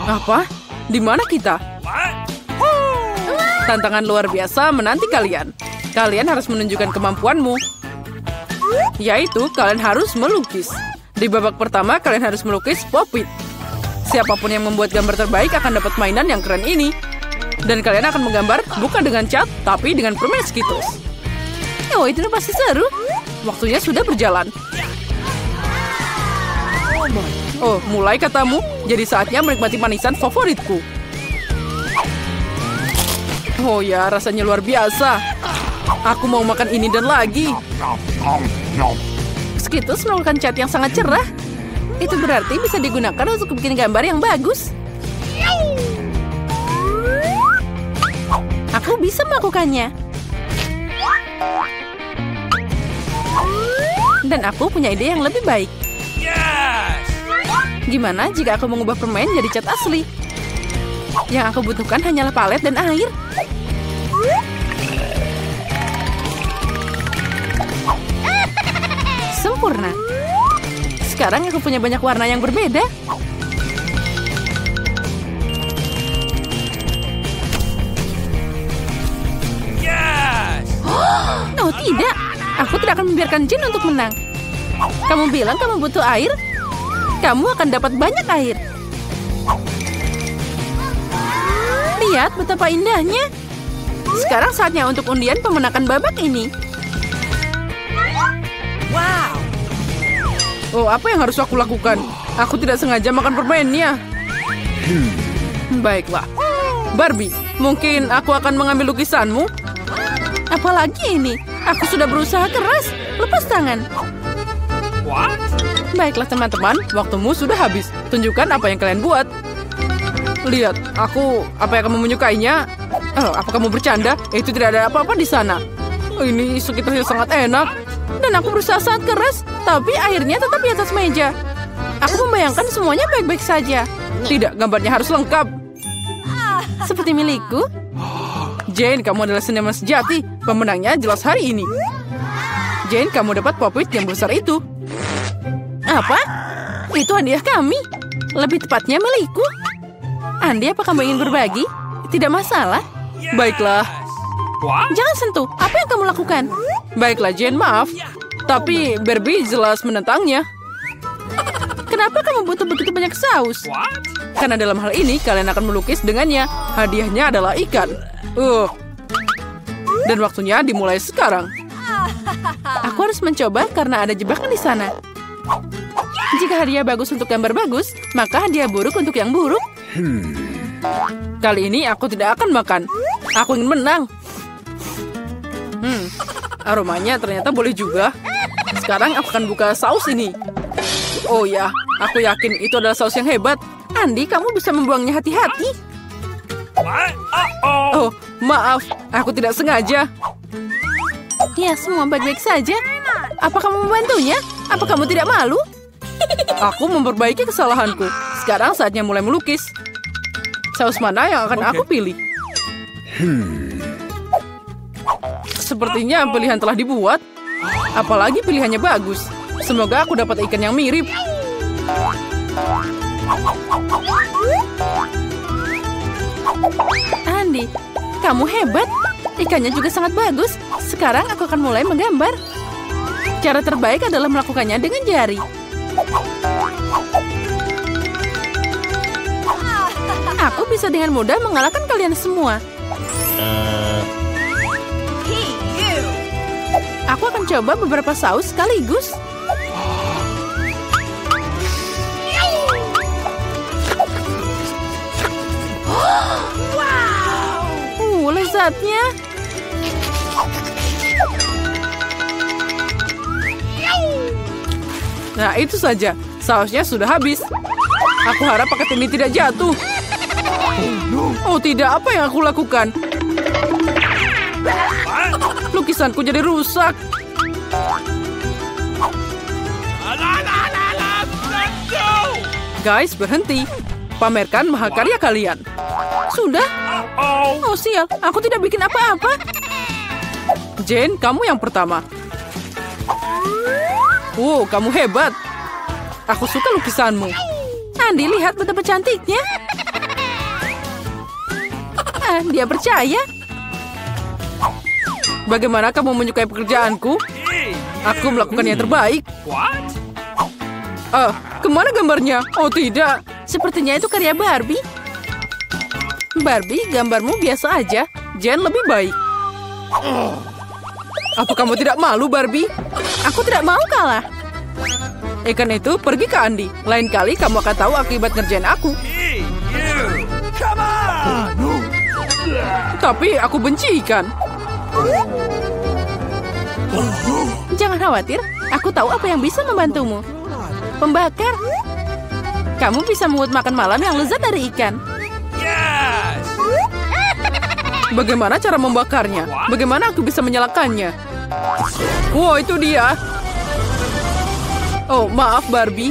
Apa? Di mana kita? Tantangan luar biasa menanti kalian. Kalian harus menunjukkan kemampuanmu. Yaitu, kalian harus melukis. Di babak pertama, kalian harus melukis Pop-It. Siapapun yang membuat gambar terbaik akan dapat mainan yang keren ini. Dan kalian akan menggambar bukan dengan cat, tapi dengan permen Skittles. Oh, itu pasti seru. Waktunya sudah berjalan. Oh, mulai katamu. Jadi saatnya menikmati manisan favoritku. Oh ya, rasanya luar biasa. Aku mau makan ini dan lagi. Skittles merupakan cat yang sangat cerah. Itu berarti bisa digunakan untuk bikin gambar yang bagus. Aku bisa melakukannya. Dan aku punya ide yang lebih baik. Gimana jika aku mengubah permen jadi cat asli? Yang aku butuhkan hanyalah palet dan air. Sempurna. Sekarang aku punya banyak warna yang berbeda. Oh tidak, aku tidak akan membiarkan Jin untuk menang. Kamu bilang kamu butuh air? Kamu akan dapat banyak air. Lihat betapa indahnya. Sekarang saatnya untuk undian pemenangan babak ini. Wow. Oh, apa yang harus aku lakukan? Aku tidak sengaja makan permennya. Baiklah. Barbie, mungkin aku akan mengambil lukisanmu? Apalagi ini? Aku sudah berusaha keras. Lepas tangan. What? Baiklah teman-teman, waktumu sudah habis. Tunjukkan apa yang kalian buat. Lihat, apa yang kamu menyukainya? Oh, apa kamu bercanda? Itu tidak ada apa-apa di sana. Ini sekitarnya sangat enak. Dan aku berusaha sangat keras, tapi airnya tetap di atas meja. Aku membayangkan semuanya baik-baik saja. Tidak, gambarnya harus lengkap. Seperti milikku. Jane, kamu adalah seniman sejati. Pemenangnya jelas hari ini. Jane, kamu dapat Pop-It yang besar itu. Apa? Itu hadiah kami. Lebih tepatnya milikku. Andi, apa kamu ingin berbagi? Tidak masalah. Baiklah. Jangan sentuh. Apa yang kamu lakukan? Baiklah, Jane, maaf. Tapi Barbie jelas menentangnya. Kenapa kamu butuh begitu banyak saus? Karena dalam hal ini, kalian akan melukis dengannya. Hadiahnya adalah ikan. Dan waktunya dimulai sekarang. Aku harus mencoba karena ada jebakan di sana. Jika hadiah bagus untuk gambar bagus, maka hadiah buruk untuk yang buruk. Kali ini aku tidak akan makan. Aku ingin menang. Aromanya ternyata boleh juga. Sekarang aku akan buka saus ini. Oh ya, aku yakin itu adalah saus yang hebat. Andi, kamu bisa membuangnya hati-hati. Oh, maaf. Aku tidak sengaja. Ya, semua baik-baik saja. Apa kamu membantunya? Apa kamu tidak malu? Aku memperbaiki kesalahanku. Sekarang saatnya mulai melukis. Saus mana yang akan aku pilih? Sepertinya pilihan telah dibuat. Apalagi pilihannya bagus. Semoga aku dapat ikan yang mirip. Andi, kamu hebat. Ikannya juga sangat bagus. Sekarang aku akan mulai menggambar. Cara terbaik adalah melakukannya dengan jari. Aku bisa dengan mudah mengalahkan kalian semua. Aku akan coba beberapa saus sekaligus. Lezatnya. Nah, itu saja. Sausnya sudah habis. Aku harap paket ini tidak jatuh. Oh tidak, apa yang aku lakukan? Lukisanku jadi rusak. Guys, berhenti. Pamerkan mahakarya kalian. Sudah? Oh sial, aku tidak bikin apa-apa. Jane, kamu yang pertama. Wow, kamu hebat. Aku suka lukisanmu. Andi, lihat betapa cantiknya. Dia percaya. Bagaimana kamu menyukai pekerjaanku? Aku melakukan yang terbaik. What? Kemana gambarnya? Oh tidak. Sepertinya itu karya Barbie. Barbie, gambarmu biasa aja. Jen lebih baik. Apa kamu tidak malu, Barbie? Aku tidak mau kalah. Ikan itu pergi ke Andi. Lain kali kamu akan tahu akibat ngerjain aku. Hey, you! Come on! Tapi aku benci ikan. Jangan khawatir, aku tahu apa yang bisa membantumu. Pembakar. Kamu bisa membuat makan malam yang lezat dari ikan. Yes! Bagaimana cara membakarnya? Bagaimana aku bisa menyalakannya? Wow, itu dia. Oh, maaf Barbie.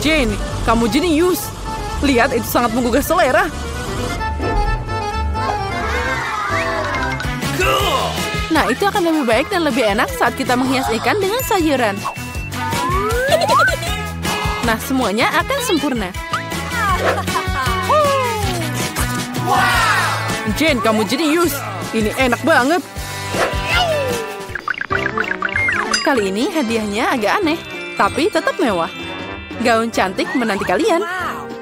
Jane, kamu jenius. Lihat, itu sangat menggugah selera. Cool! Nah, itu akan lebih baik dan lebih enak saat kita menghias ikan dengan sayuran. Nah, semuanya akan sempurna. Jane, kamu jenius. Ini enak banget. Kali ini hadiahnya agak aneh, tapi tetap mewah. Gaun cantik menanti kalian.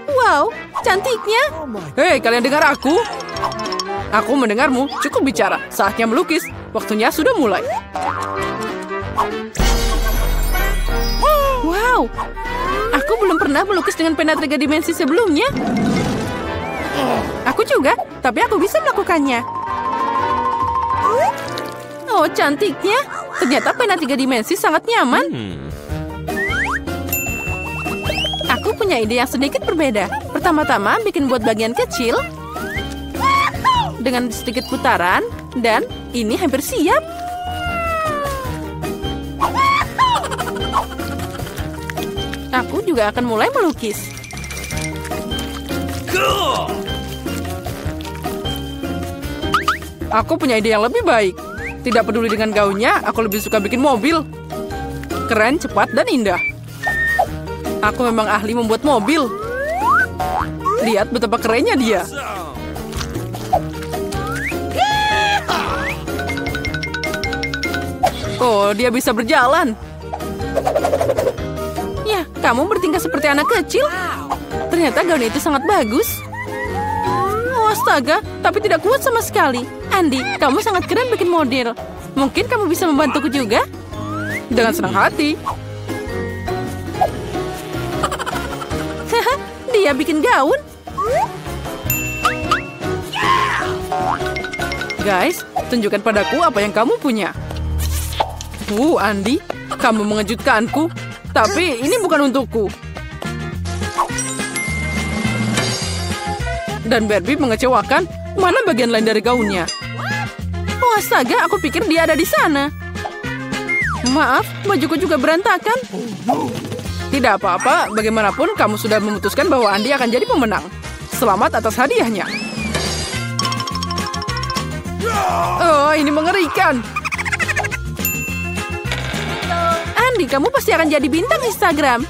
Wow, cantiknya. Hei, kalian dengar aku? Aku mendengarmu. Cukup bicara. Saatnya melukis. Waktunya sudah mulai. Wow, aku belum pernah melukis dengan pena 3 dimensi sebelumnya. Aku juga, tapi aku bisa melakukannya. Oh, cantiknya. Ternyata pena 3 dimensi sangat nyaman. Aku punya ide yang sedikit berbeda. Pertama-tama bikin buat bagian kecil. Dengan sedikit putaran. Dan ini hampir siap. Aku juga akan mulai melukis. Cool! Aku punya ide yang lebih baik. Tidak peduli dengan gaunnya, aku lebih suka bikin mobil. Keren, cepat, dan indah. Aku memang ahli membuat mobil. Lihat betapa kerennya dia. Oh, dia bisa berjalan. Ya, kamu bertingkah seperti anak kecil. Ternyata gaun itu sangat bagus. Oh, astaga, tapi tidak kuat sama sekali. Andi, kamu sangat keren bikin model. Mungkin kamu bisa membantuku juga? Dengan senang hati. Dia bikin gaun. Guys, tunjukkan padaku apa yang kamu punya. Andi, kamu mengejutkanku. Tapi ini bukan untukku. Dan Barbie mengecewakan. Mana bagian lain dari gaunnya? Oh, astaga, aku pikir dia ada di sana. Maaf, bajuku juga berantakan. Tidak apa-apa, bagaimanapun kamu sudah memutuskan bahwa Andi akan jadi pemenang. Selamat atas hadiahnya. Oh, ini mengerikan. Andi, kamu pasti akan jadi bintang Instagram.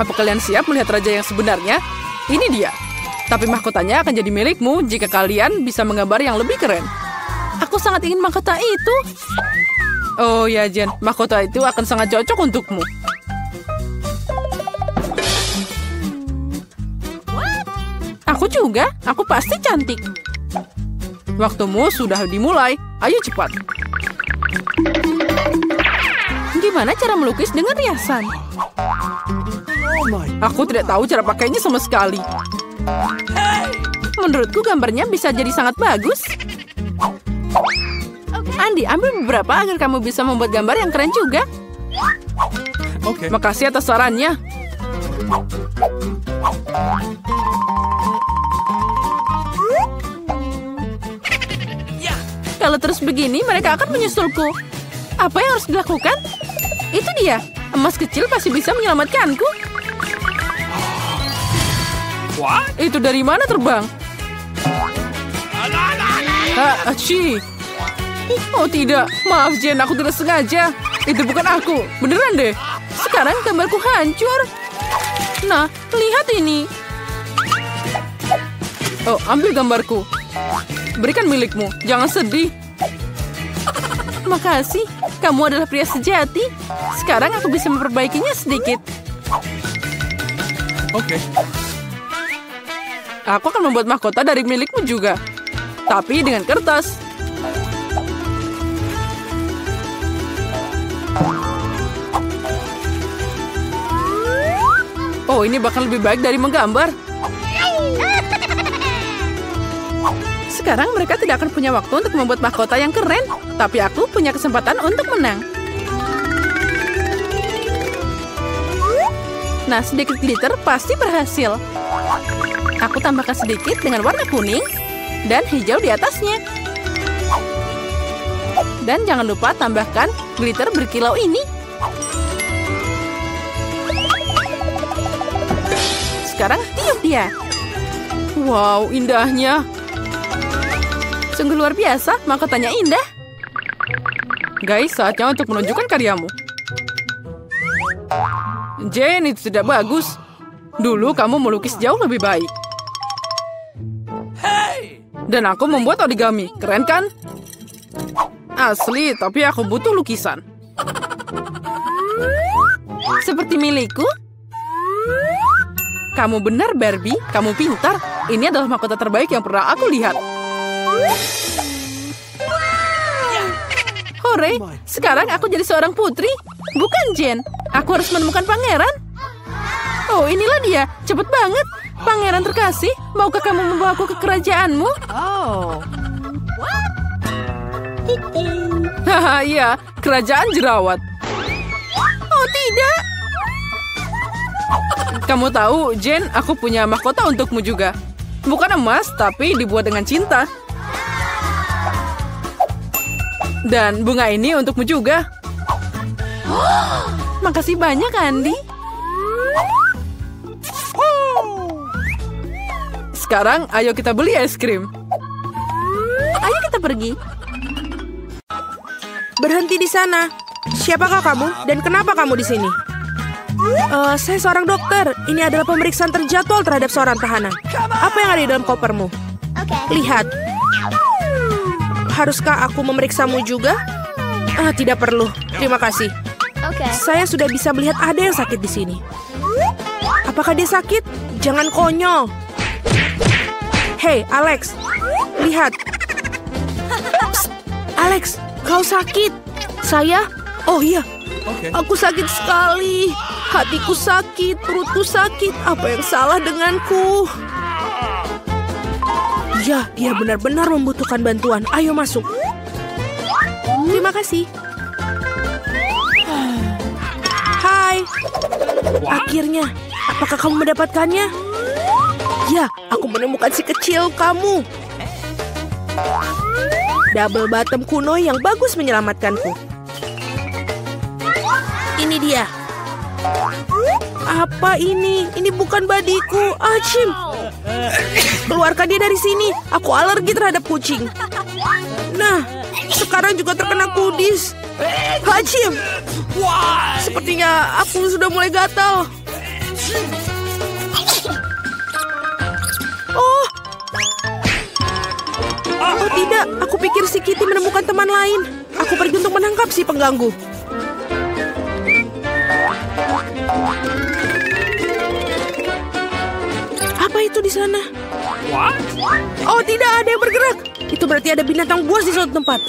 Apa kalian siap melihat raja yang sebenarnya? Ini dia. Tapi mahkotanya akan jadi milikmu jika kalian bisa menggambar yang lebih keren. Aku sangat ingin mahkota itu. Oh ya, Jen. Mahkota itu akan sangat cocok untukmu. Aku juga. Aku pasti cantik. Waktumu sudah dimulai. Ayo cepat. Gimana cara melukis dengan riasan? Aku tidak tahu cara pakainya sama sekali. Menurutku gambarnya bisa jadi sangat bagus. Andi, ambil beberapa agar kamu bisa membuat gambar yang keren juga. Oke. Makasih atas sarannya. Kalau terus begini, mereka akan menyusulku. Apa yang harus dilakukan? Itu dia. Emas kecil pasti bisa menyelamatkanku. What? Itu dari mana terbang? Aci. Oh tidak, maaf Jen, aku tidak sengaja. Itu bukan aku, beneran deh. Sekarang gambarku hancur. Nah, lihat ini. Oh, ambil gambarku. Berikan milikmu, jangan sedih. Makasih, kamu adalah pria sejati. Sekarang aku bisa memperbaikinya sedikit. Okay. Aku akan membuat mahkota dari milikmu juga. Tapi dengan kertas. Oh, ini bakal lebih baik dari menggambar. Sekarang mereka tidak akan punya waktu untuk membuat mahkota yang keren. Tapi aku punya kesempatan untuk menang. Nah, sedikit glitter pasti berhasil. Aku tambahkan sedikit dengan warna kuning dan hijau di atasnya. Dan jangan lupa tambahkan glitter berkilau ini. Sekarang tiup dia. Wow, indahnya. Sungguh luar biasa, mahkotanya indah. Guys, saatnya untuk menunjukkan karyamu. Jane, itu tidak bagus. Dulu kamu melukis jauh lebih baik. Dan aku membuat origami, keren kan? Asli, tapi aku butuh lukisan. Seperti milikku? Kamu benar, Barbie. Kamu pintar. Ini adalah mahkota terbaik yang pernah aku lihat. Hore, sekarang aku jadi seorang putri. Bukan Jen. Aku harus menemukan pangeran. Oh, inilah dia. Cepet banget. Pangeran terkasih, maukah kamu membawaku ke kerajaanmu? Oh. Haha, iya. Kerajaan jerawat. Oh, tidak. Kamu tahu, Jen, aku punya mahkota untukmu juga. Bukan emas, tapi dibuat dengan cinta. Dan bunga ini untukmu juga. Makasih banyak, Andi. Sekarang, ayo kita beli es krim. Ayo kita pergi. Berhenti di sana. Siapakah kamu dan kenapa kamu di sini? Saya seorang dokter. Ini adalah pemeriksaan terjadwal terhadap seorang tahanan. Apa yang ada di dalam kopermu? Lihat. Haruskah aku memeriksamu juga? Tidak perlu. Terima kasih. Saya sudah bisa melihat ada yang sakit di sini. Apakah dia sakit? Jangan konyol. Hei, Alex. Lihat. Psst. Alex, kau sakit. Saya? Oh iya. Aku sakit sekali. Hatiku sakit, perutku sakit. Apa yang salah denganku? Ya, dia benar-benar membutuhkan bantuan. Ayo masuk. Terima kasih. Hai. Akhirnya, apakah kamu mendapatkannya? Ya, aku menemukan si kecil kamu. Double bottom kuno yang bagus menyelamatkanku. Ini dia. Apa ini? Ini bukan badiku. Achim. Keluarkan dia dari sini. Aku alergi terhadap kucing. Nah, sekarang juga terkena kudis. Achim. Sepertinya aku sudah mulai gatal. Oh. Oh tidak, aku pikir si Kitty menemukan teman lain. Aku pergi untuk menangkap si pengganggu. Apa itu di sana? Oh tidak, ada yang bergerak. Itu berarti ada binatang buas di suatu tempat.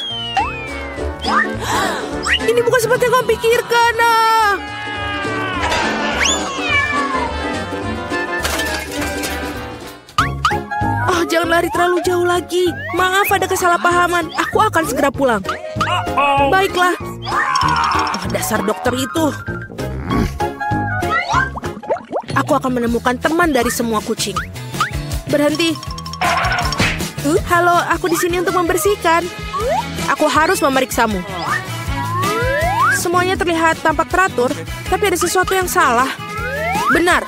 Ini bukan seperti yang kau pikirkan. Oh, jangan lari terlalu jauh lagi. Maaf, ada kesalahpahaman. Aku akan segera pulang. Baiklah. Oh, dasar dokter itu. Aku akan menemukan teman dari semua kucing. Berhenti. Halo, aku di sini untuk membersihkan. Aku harus memeriksamu. Semuanya terlihat tampak teratur, tapi ada sesuatu yang salah. Benar.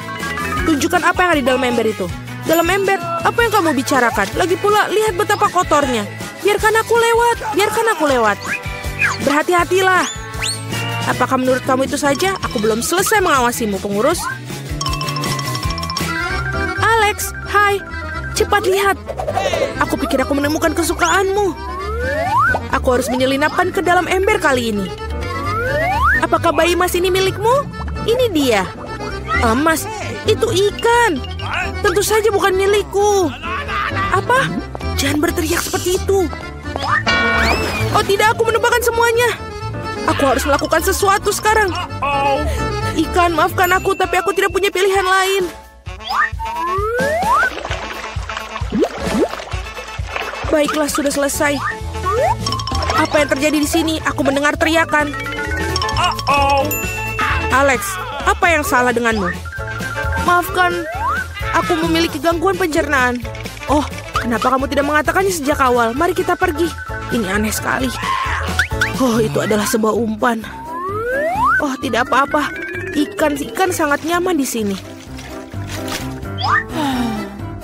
Tunjukkan apa yang ada di dalam ember itu. Dalam ember, apa yang kamu bicarakan? Lagi pula, lihat betapa kotornya. Biarkan aku lewat, biarkan aku lewat. Berhati-hatilah. Apakah menurut kamu itu saja? Aku belum selesai mengawasimu, pengurus. Alex, hai. Cepat lihat. Aku pikir aku menemukan kesukaanmu. Aku harus menyelinapkan ke dalam ember kali ini. Apakah bayi emas ini milikmu? Ini dia. Emas, itu ikan. Tentu saja bukan milikku. Apa? Jangan berteriak seperti itu. Oh tidak, aku menemukan semuanya. Aku harus melakukan sesuatu sekarang. Ikan, maafkan aku, tapi aku tidak punya pilihan lain. Baiklah, sudah selesai. Apa yang terjadi di sini? Aku mendengar teriakan. Alex, apa yang salah denganmu? Maafkan, aku memiliki gangguan pencernaan. Oh, kenapa kamu tidak mengatakannya sejak awal? Mari kita pergi. Ini aneh sekali. Oh, itu adalah sebuah umpan. Oh, tidak apa-apa. Ikan sangat nyaman di sini.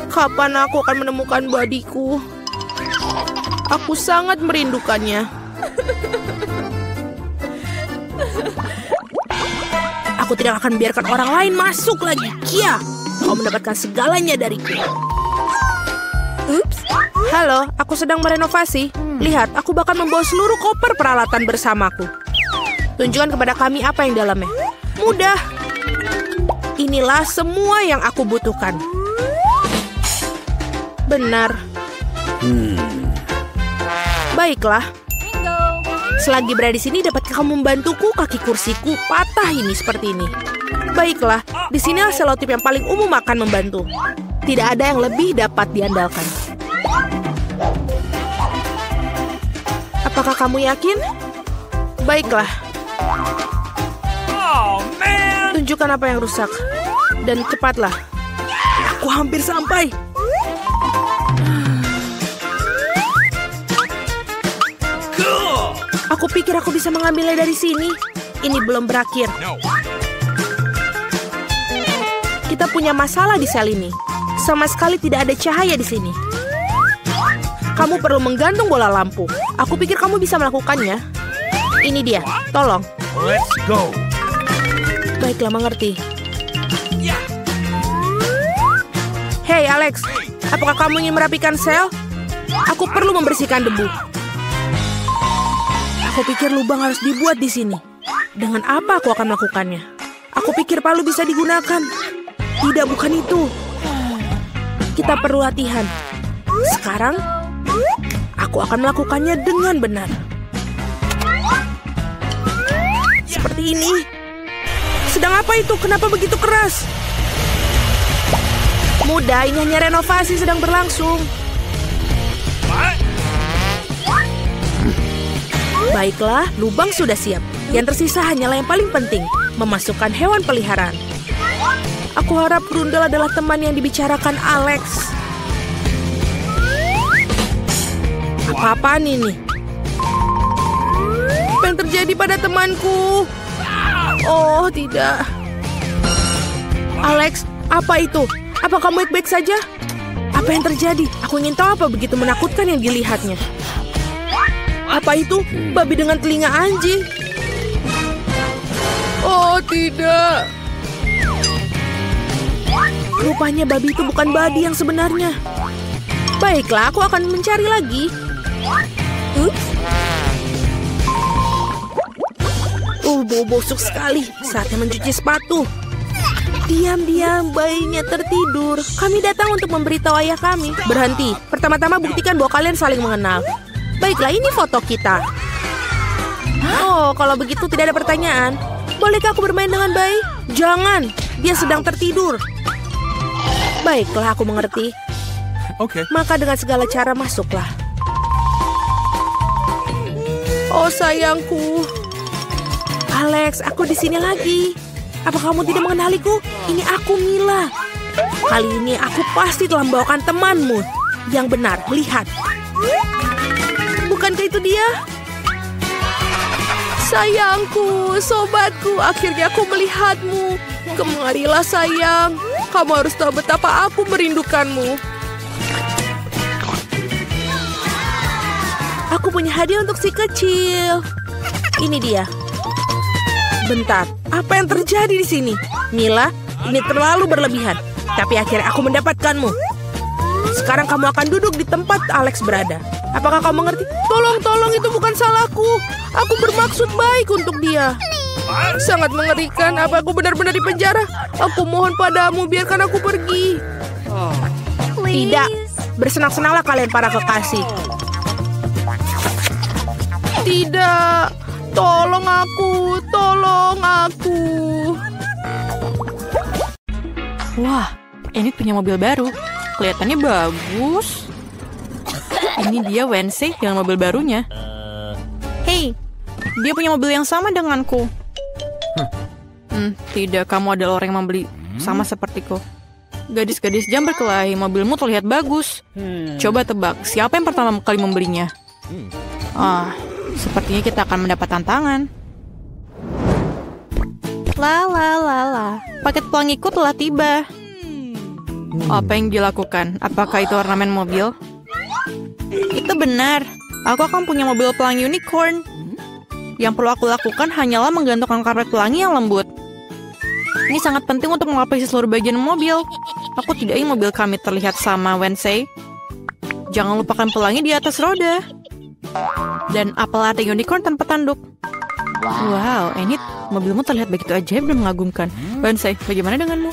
Kapan aku akan menemukan badiku? Aku sangat merindukannya. Aku tidak akan biarkan orang lain masuk lagi. Kia, kau mendapatkan segalanya dariku. Ups. Halo, aku sedang merenovasi. Lihat, aku bahkan membawa seluruh koper peralatan bersamaku. Tunjukkan kepada kami apa yang dalamnya. Mudah. Inilah semua yang aku butuhkan. Benar. Baiklah. Selagi berada di sini, dapatkah kamu membantuku? Kaki kursiku patah ini seperti ini. Baiklah, di sini selotip yang paling umum akan membantu. Tidak ada yang lebih dapat diandalkan. Apakah kamu yakin? Baiklah. Tunjukkan apa yang rusak. Dan cepatlah. Aku hampir sampai. Aku pikir aku bisa mengambilnya dari sini. Ini belum berakhir. Kita punya masalah di sel ini. Sama sekali tidak ada cahaya di sini. Kamu perlu menggantung bola lampu. Aku pikir kamu bisa melakukannya. Ini dia, tolong. Let's go. Baiklah, mengerti. Hei, Alex. Apakah kamu ingin merapikan sel? Aku perlu membersihkan debu. Aku pikir lubang harus dibuat di sini. Dengan apa aku akan melakukannya? Aku pikir palu bisa digunakan. Tidak, bukan itu. Kita perlu latihan. Sekarang, aku akan melakukannya dengan benar. Seperti ini. Sedang apa itu? Kenapa begitu keras? Mudah, ini hanya renovasi sedang berlangsung. Baiklah, lubang sudah siap. Yang tersisa hanyalah yang paling penting, memasukkan hewan peliharaan. Aku harap Grundel adalah teman yang dibicarakan Alex. Apa-apaan ini? Apa yang terjadi pada temanku? Oh, tidak. Alex, apa itu? Apa kamu baik-baik saja? Apa yang terjadi? Aku ingin tahu apa begitu menakutkan yang dilihatnya. Apa itu? Babi dengan telinga anjing. Oh, tidak. Rupanya babi itu bukan Buddy yang sebenarnya. Baiklah, aku akan mencari lagi. Ups. Bau busuk sekali. Saatnya mencuci sepatu. Diam-diam, bayinya tertidur. Kami datang untuk memberitahu ayah kami. Berhenti. Pertama-tama buktikan bahwa kalian saling mengenal. Baiklah, ini foto kita. Oh, kalau begitu tidak ada pertanyaan. Bolehkah aku bermain dengan bayi? Jangan, dia sedang tertidur. Baiklah, aku mengerti. Oke. Maka dengan segala cara masuklah. Oh, sayangku. Alex, aku di sini lagi. Apa kamu tidak mengenaliku? Ini aku, Mila. Kali ini aku pasti telah membawakan temanmu. Yang benar, lihat. Bukankah itu dia? Sayangku, sobatku, akhirnya aku melihatmu. Kemarilah sayang. Kamu harus tahu betapa aku merindukanmu. Aku punya hadiah untuk si kecil. Ini dia. Bentar, apa yang terjadi di sini? Mila, ini terlalu berlebihan. Tapi akhirnya aku mendapatkanmu. Sekarang kamu akan duduk di tempat Alex berada. Apakah kamu mengerti? Tolong, itu bukan salahku. Aku bermaksud baik untuk dia. Sangat mengerikan. Apa aku benar-benar di penjara? Aku mohon padamu, biarkan aku pergi. Tidak. Bersenang-senanglah kalian para kekasih. Tidak. Tolong aku. Wah, ini punya mobil baru. Kelihatannya bagus. Ini dia Wednesday dengan mobil barunya. Hey, dia punya mobil yang sama denganku. Tidak, kamu adalah orang yang membeli sama sepertiku. Gadis-gadis jam berkelahi, mobilmu terlihat bagus. Coba tebak, siapa yang pertama kali membelinya? Sepertinya kita akan mendapat tantangan. Paket pelangiku telah tiba. Apa yang dilakukan? Apakah itu ornamen mobil? Itu benar. Aku akan punya mobil pelangi unicorn. Yang perlu aku lakukan hanyalah menggantungkan karpet pelangi yang lembut. Ini sangat penting untuk melapisi seluruh bagian mobil. Aku tidak ingin mobil kami terlihat sama Wednesday. Jangan lupakan pelangi di atas roda. Dan apel arti unicorn tanpa tanduk. Wow, Enid, mobilmu terlihat begitu ajaib dan mengagumkan. Wednesday, bagaimana denganmu?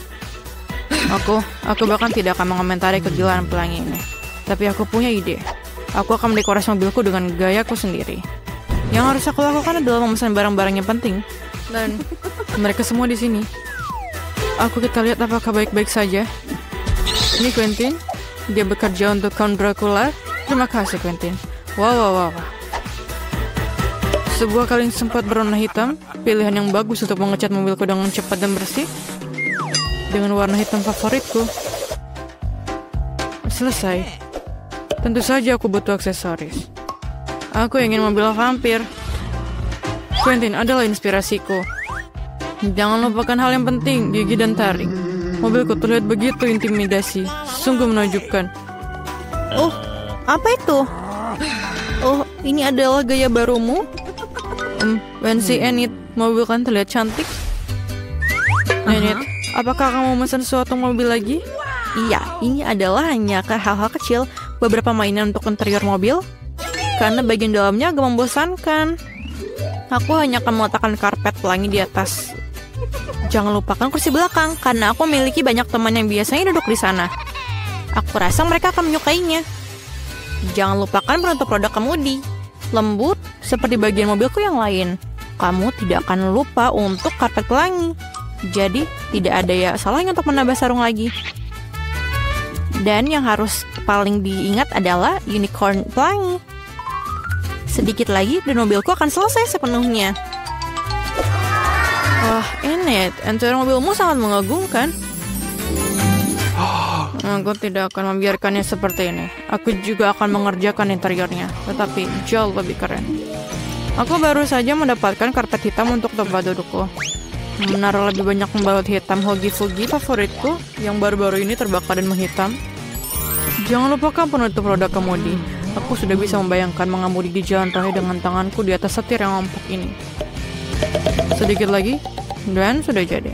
Aku bahkan tidak akan mengomentari kegilaan pelangi ini. Tapi aku punya ide. Aku akan mendekorasi mobilku dengan gayaku sendiri. Yang harus aku lakukan adalah memesan barang-barang yang penting. Dan mereka semua di sini. Kita lihat apakah baik-baik saja. Ini Quentin. Dia bekerja untuk Count Dracula. Terima kasih, Quentin. Wow. Sebuah kaleng sempat berwarna hitam. Pilihan yang bagus untuk mengecat mobilku dengan cepat dan bersih. Dengan warna hitam favoritku. Selesai. Tentu saja aku butuh aksesoris. Aku ingin mobil vampir. Quentin adalah inspirasiku. Jangan lupakan hal yang penting, gigi dan taring. Mobilku terlihat begitu intimidasi. Sungguh menakjubkan. Apa itu? Ini adalah gaya barumu? Wednesday, Enid, mobil kan terlihat cantik. Enid, apakah kamu memesan sesuatu mobil lagi? Iya, ini adalah hanya hal-hal kecil. Beberapa mainan untuk interior mobil. Karena bagian dalamnya agak membosankan. Aku hanya akan meletakkan karpet pelangi di atas. Jangan lupakan kursi belakang, karena aku memiliki banyak teman yang biasanya duduk di sana. Aku rasa mereka akan menyukainya. Jangan lupakan penutup roda kemudi. Lembut, seperti bagian mobilku yang lain. Kamu tidak akan lupa untuk karpet pelangi. Jadi, tidak ada salahnya untuk menambah sarung lagi. Dan yang harus paling diingat adalah unicorn pelangi. Sedikit lagi dan mobilku akan selesai sepenuhnya. Enid, interior mobilmu sangat mengagumkan. Aku tidak akan membiarkannya seperti ini. Aku juga akan mengerjakan interiornya, tetapi jauh lebih keren. Aku baru saja mendapatkan karpet hitam untuk tempat dudukku. Menaruh lebih banyak pembalut hitam hogi-fugi favoritku yang baru-baru ini terbakar dan menghitam. Jangan lupakan penutup roda kemudi. Aku sudah bisa membayangkan mengemudi di jalan raya dengan tanganku di atas setir yang empuk ini. Sedikit lagi, dan sudah jadi.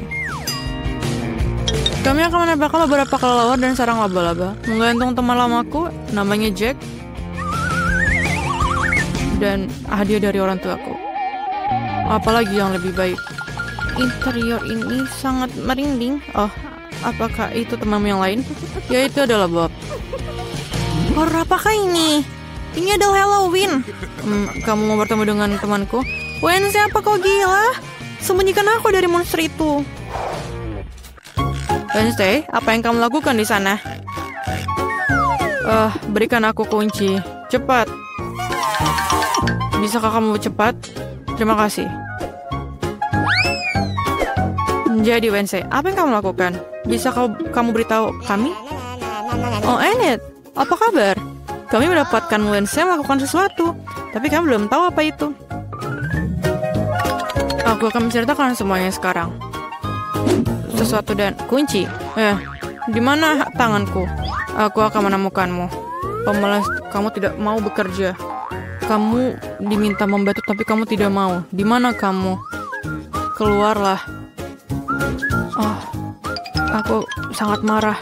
Kami akan menembakkan beberapa kelelawar dan sarang laba-laba. Menggantung teman lamaku, namanya Jack. Dan hadiah dari orang tuaku. Apalagi yang lebih baik. Interior ini sangat merinding. Apakah itu temanmu yang lain? Ya, itu adalah Bob. Apakah ini? Ini adalah Halloween. Kamu mau bertemu dengan temanku? Wednesday, apa kau gila? Sembunyikan aku dari monster itu. Wednesday, apa yang kamu lakukan di sana? Berikan aku kunci. Cepat. Bisakah kamu cepat? Terima kasih. Jadi Wednesday, apa yang kamu lakukan? Bisa kamu beritahu kami? Enid, apa kabar? Kami mendapatkan Wednesday melakukan sesuatu, tapi kami belum tahu apa itu. Aku akan menceritakan semuanya sekarang. Sesuatu dan kunci. Di mana tanganku? Aku akan menemukanmu. Pemalas, kamu tidak mau bekerja. Kamu diminta membantu tapi kamu tidak mau. Di mana kamu? Keluarlah. Oh, aku sangat marah.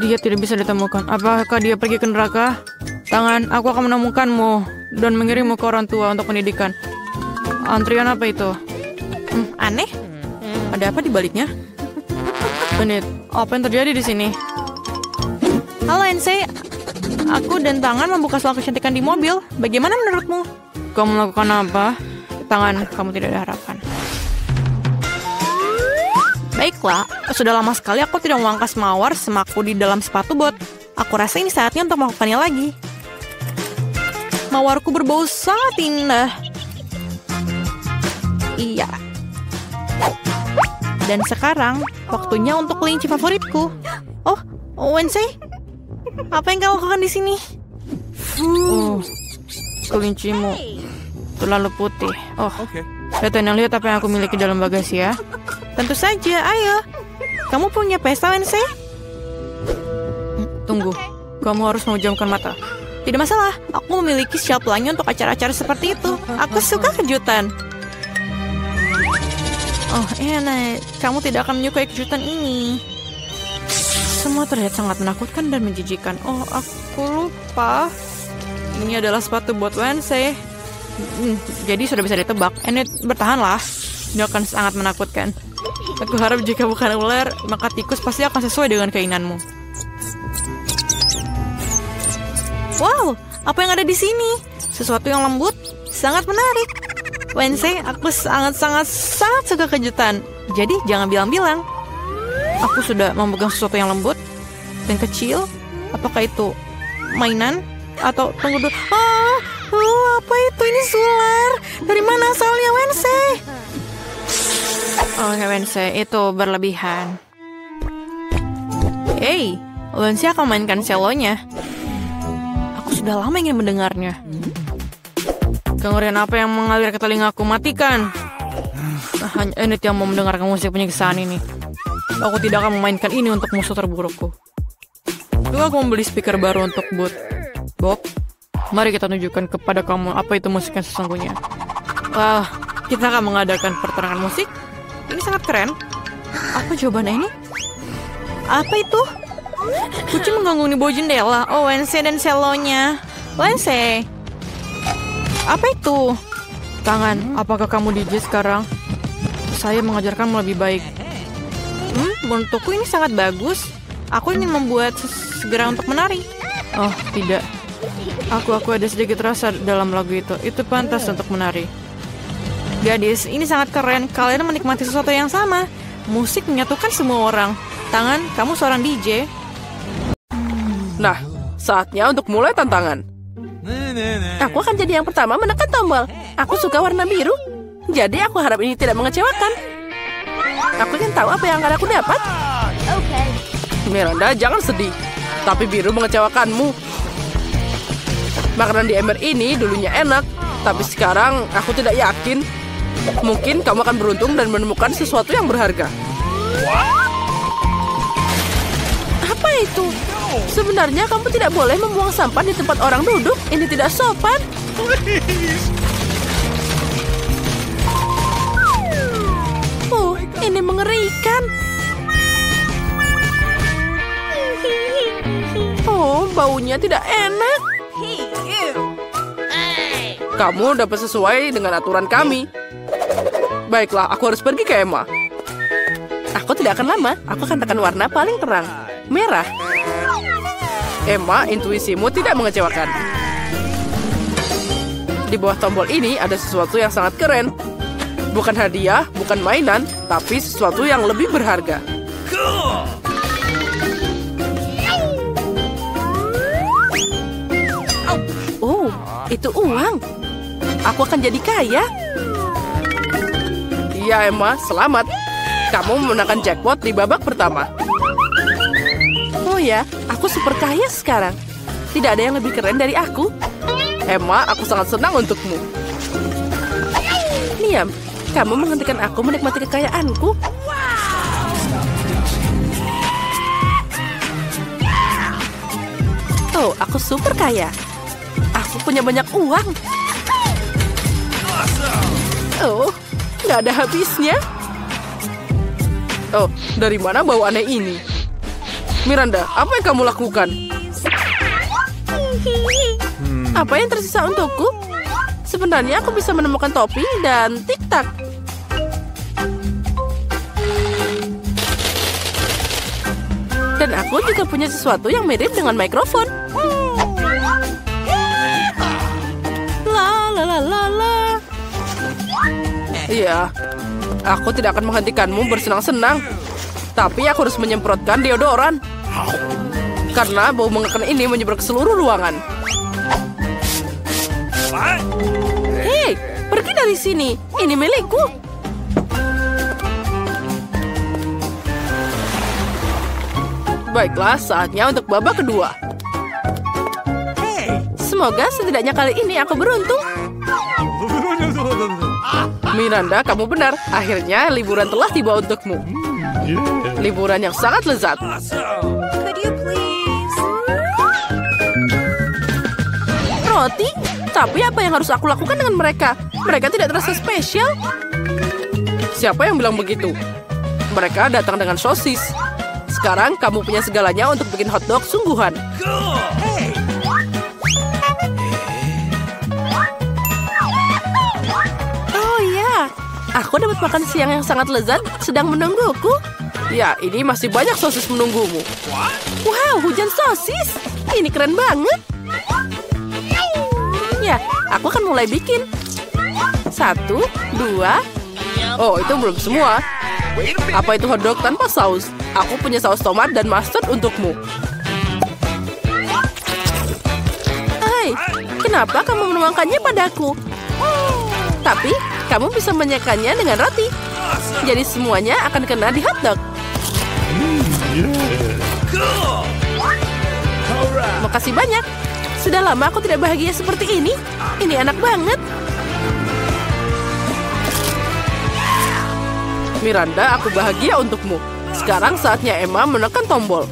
Dia tidak bisa ditemukan. Apakah dia pergi ke neraka? Tangan, aku akan menemukanmu dan mengirimmu ke orang tua untuk pendidikan. Antrian apa itu? Aneh. Ada apa di baliknya? Menit, apa yang terjadi di sini? Halo NC, aku dan Tangan membuka soal kecantikan di mobil. Bagaimana menurutmu? Kamu melakukan apa? Tangan, kamu tidak ada harapan. Baiklah, sudah lama sekali aku tidak memangkas mawar semaku di dalam sepatu bot. Aku rasa ini saatnya untuk melakukannya lagi. Mawarku berbau sangat indah. Iya. Dan sekarang, waktunya untuk kelinci favoritku. Oh, Wednesday? Apa yang kau lakukan di sini? Oh, kelincimu terlalu putih. Oh, lihat apa yang aku miliki dalam bagasi ya. Tentu saja, ayo. Kamu punya pesta, Wednesday? Tunggu, kamu harus memejamkan mata. Tidak masalah, aku memiliki shelf lainnya untuk acara-acara seperti itu. Aku suka kejutan. Oh, enak. Kamu tidak akan menyukai kejutan ini. Semua terlihat sangat menakutkan dan menjijikan. Oh, aku lupa. Ini adalah sepatu buat Wednesday. Jadi sudah bisa ditebak. Enid, bertahanlah. Ini akan sangat menakutkan. Aku harap jika bukan ular, maka tikus pasti akan sesuai dengan keinginanmu. Wow, apa yang ada di sini? Sesuatu yang lembut, sangat menarik. Wednesday, aku sangat suka kejutan. Jadi jangan bilang-bilang. Aku sudah memegang sesuatu yang lembut dan kecil. Apakah itu mainan? Atau tunggu dulu. Apa itu? Ini sular. Dari mana asalnya, Wednesday? Oh, Wednesday, itu berlebihan. Hey, Wednesday akan mainkan selonya. Aku sudah lama ingin mendengarnya. Kengerian apa yang mengalir ke telingaku? Matikan. Hanya Enid yang mau mendengarkan musik penyiksaan ini. Aku tidak akan memainkan ini untuk musuh terburukku. Lalu aku membeli speaker baru untuk Bob. Mari kita tunjukkan kepada kamu apa itu musik yang sesungguhnya. Wah, kita akan mengadakan pertarungan musik. Ini sangat keren. Apa jawabannya ini? Apa itu? Kucing mengganggu di bawah jendela. Oh, Wednesday dan selonya. Wednesday. Apa itu? Tangan, apakah kamu DJ sekarang? Saya mengajarkanmu lebih baik. Menurutku ini sangat bagus. Aku ingin membuat segera untuk menari. Oh, tidak. Aku ada sedikit rasa dalam lagu itu. Itu pantas untuk menari. Gadis, ini sangat keren. Kalian menikmati sesuatu yang sama. Musik menyatukan semua orang. Tangan, kamu seorang DJ. Nah, saatnya untuk mulai tantangan. Aku akan jadi yang pertama menekan tombol. Aku suka warna biru. Jadi aku harap ini tidak mengecewakan. Aku ingin tahu apa yang akan aku dapat. Miranda, jangan sedih. Tapi biru mengecewakanmu. Makanan di ember ini dulunya enak. Tapi sekarang aku tidak yakin. Mungkin kamu akan beruntung dan menemukan sesuatu yang berharga. Apa itu? Sebenarnya kamu tidak boleh membuang sampah di tempat orang duduk. Ini tidak sopan. Ini mengerikan. Oh, baunya tidak enak. Kamu dapat sesuai dengan aturan kami. Baiklah, aku harus pergi ke Emma. Aku tidak akan lama. Aku akan tekan warna paling terang. Merah. Emma, intuisimu tidak mengecewakan. Di bawah tombol ini ada sesuatu yang sangat keren. Bukan hadiah, bukan mainan, tapi sesuatu yang lebih berharga. Oh, itu uang. Aku akan jadi kaya. Iya, Emma, selamat. Kamu memenangkan jackpot di babak pertama. Oh ya, aku super kaya sekarang. Tidak ada yang lebih keren dari aku. Emma, aku sangat senang untukmu. Liam, kamu menghentikan aku menikmati kekayaanku. Oh, aku super kaya. Aku punya banyak uang. Oh, nggak ada habisnya. Oh, dari mana bau aneh ini? Miranda, apa yang kamu lakukan? Apa yang tersisa untukku? Sebenarnya aku bisa menemukan topi dan tik-tak. Dan aku juga punya sesuatu yang mirip dengan mikrofon. La la la la la. Iya, aku tidak akan menghentikanmu bersenang-senang. Tapi aku harus menyemprotkan deodoran. Karena bau mengekang ini menyebar ke seluruh ruangan. Hei, pergi dari sini. Ini milikku. Baiklah, saatnya untuk babak kedua. Semoga setidaknya kali ini aku beruntung. Miranda, kamu benar. Akhirnya liburan telah tiba untukmu. Liburan yang sangat lezat. Roti? Tapi apa yang harus aku lakukan dengan mereka? Mereka tidak terasa spesial. Siapa yang bilang begitu? Mereka datang dengan sosis. Sekarang kamu punya segalanya untuk bikin hotdog sungguhan. Oh ya, aku dapat makan siang yang sangat lezat sedang menungguku. Ya, ini masih banyak sosis menunggumu. Wow, hujan sosis. Ini keren banget. Ya, aku akan mulai bikin. 1, 2. Oh, itu belum semua. Apa itu hotdog tanpa saus? Aku punya saus tomat dan mustard untukmu. Hai, kenapa kamu menuangkannya padaku? Tapi, kamu bisa menyakannya dengan roti. Jadi semuanya akan kena di hotdog. Makasih banyak. Sudah lama aku tidak bahagia seperti ini. Ini enak banget. Miranda, aku bahagia untukmu. Sekarang saatnya Emma menekan tombol.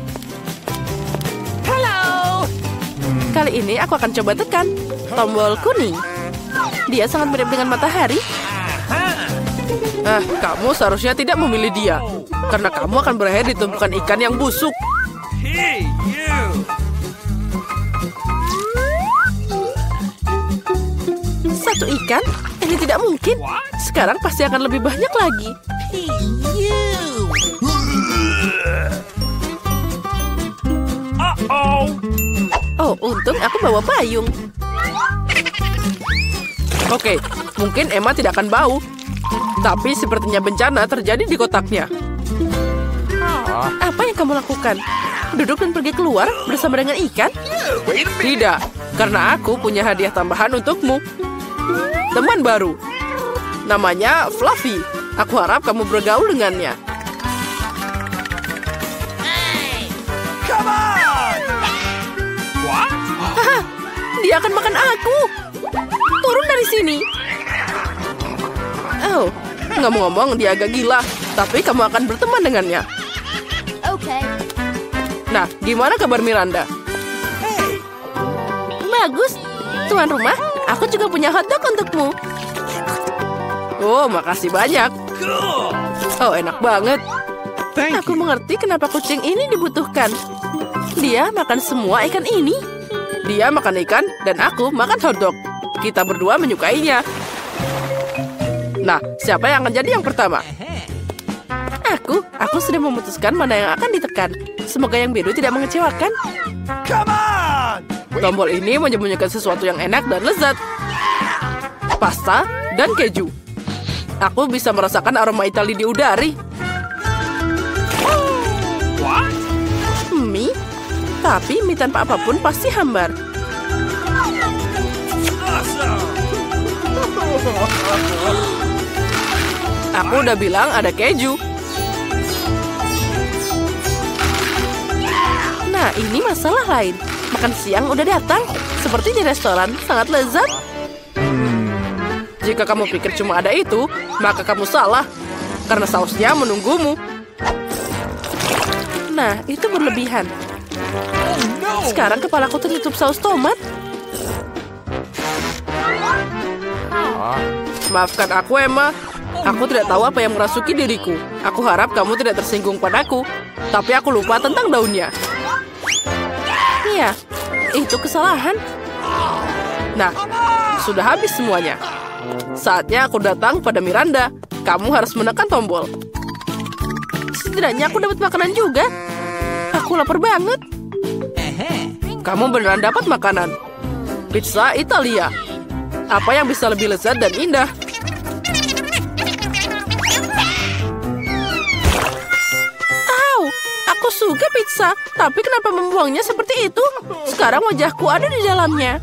Halo. Kali ini aku akan coba tekan tombol kuning. Dia sangat mirip dengan matahari. Kamu seharusnya tidak memilih dia. Karena kamu akan berakhir di tumpukan ikan yang busuk. Hey, you! Satu ikan? Ini tidak mungkin. Sekarang pasti akan lebih banyak lagi. Oh, untung aku bawa payung. Oke, mungkin Emma tidak akan bau. Tapi sepertinya bencana terjadi di kotaknya. Apa yang kamu lakukan? Duduk dan pergi keluar bersama dengan ikan? Tidak, karena aku punya hadiah tambahan untukmu. Teman baru. Namanya Fluffy. Aku harap kamu bergaul dengannya. Come on! What? Haha, dia akan makan aku. Turun dari sini. Oh, ngomong-ngomong dia agak gila. Tapi kamu akan berteman dengannya. Nah, gimana kabar Miranda? Bagus. Tuan rumah, aku juga punya hotdog untukmu. Oh, makasih banyak. Oh, enak banget. Aku mengerti kenapa kucing ini dibutuhkan. Dia makan semua ikan ini. Dia makan ikan dan aku makan hotdog. Kita berdua menyukainya. Nah, siapa yang akan jadi yang pertama? Aku sudah memutuskan mana yang akan ditekan. Semoga yang biru tidak mengecewakan. Come on! Tombol ini menyembunyikan sesuatu yang enak dan lezat. Pasta dan keju. Aku bisa merasakan aroma Italia di udara. What? Mie? Tapi mie tanpa apapun pasti hambar. Awesome! Aku udah bilang ada keju. Nah, ini masalah lain. Makan siang udah datang. Seperti di restoran, sangat lezat. Jika kamu pikir cuma ada itu, maka kamu salah. Karena sausnya menunggumu. Nah, itu berlebihan. Sekarang kepalaku tertutup saus tomat. Maafkan aku, Emma. Aku tidak tahu apa yang merasuki diriku. Aku harap kamu tidak tersinggung padaku. Tapi aku lupa tentang daunnya. Iya, itu kesalahan. Nah, sudah habis semuanya. Saatnya aku datang pada Miranda. Kamu harus menekan tombol. Setidaknya aku dapat makanan juga. Aku lapar banget. Kamu beneran dapat makanan. Pizza Italia. Apa yang bisa lebih lezat dan indah? Au, aku suka pizza. Tapi kenapa membuangnya seperti itu? Sekarang wajahku ada di dalamnya.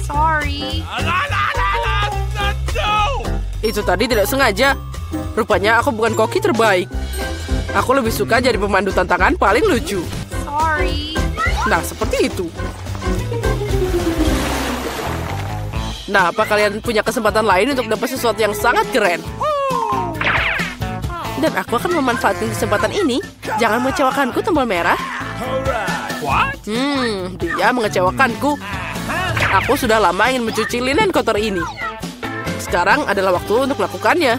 Sorry. Itu tadi tidak sengaja. Rupanya aku bukan koki terbaik. Aku lebih suka jadi pemandu tantangan paling lucu. Sorry. Nah, seperti itu. Nah, apa kalian punya kesempatan lain untuk dapat sesuatu yang sangat keren? Dan aku akan memanfaatkan kesempatan ini. Jangan mengecewakanku, tombol merah. What? Dia mengecewakanku. Aku sudah lama ingin mencuci linen kotor ini. Sekarang adalah waktu untuk melakukannya.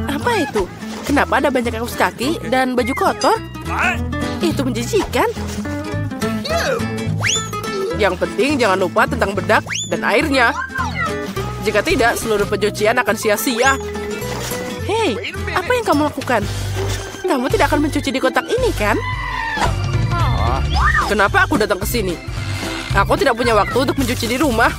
Apa itu? Kenapa ada banyak kaos kaki dan baju kotor? What? Itu menjijikan. Yang penting jangan lupa tentang bedak dan airnya. Jika tidak, seluruh pencucian akan sia-sia. Hei, apa yang kamu lakukan? Kamu tidak akan mencuci di kotak ini, kan? Kenapa aku datang ke sini? Aku tidak punya waktu untuk mencuci di rumah.